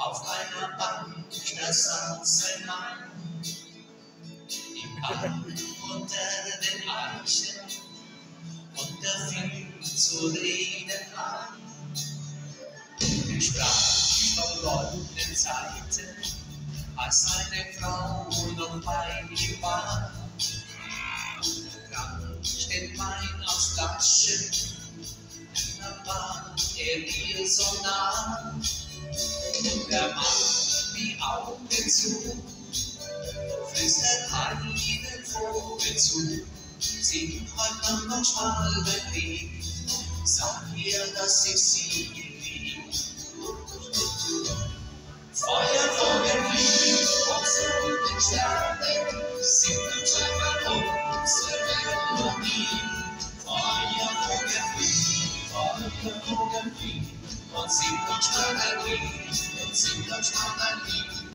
Auf einer Bank, da saß ein Mann, im Park unter den Eichen, und er fing zu reden an. Er sprach von goldenen Zeiten, als seine Frau noch bei ihm war. Trank den Wein aus Flaschen, dann war er ihr so nah. Der macht die Augen zu, flüstert einen Vogel zu, singt heute Nacht noch Schwalenlied, sag ihr, dass ich sie lieb. Feuervogel Flieg, unsere guten Sterne, singt uns einmal unsere Melodie. Feuervogel Flieg, und singt uns mal ein Lied, und singt uns mal ein Lied.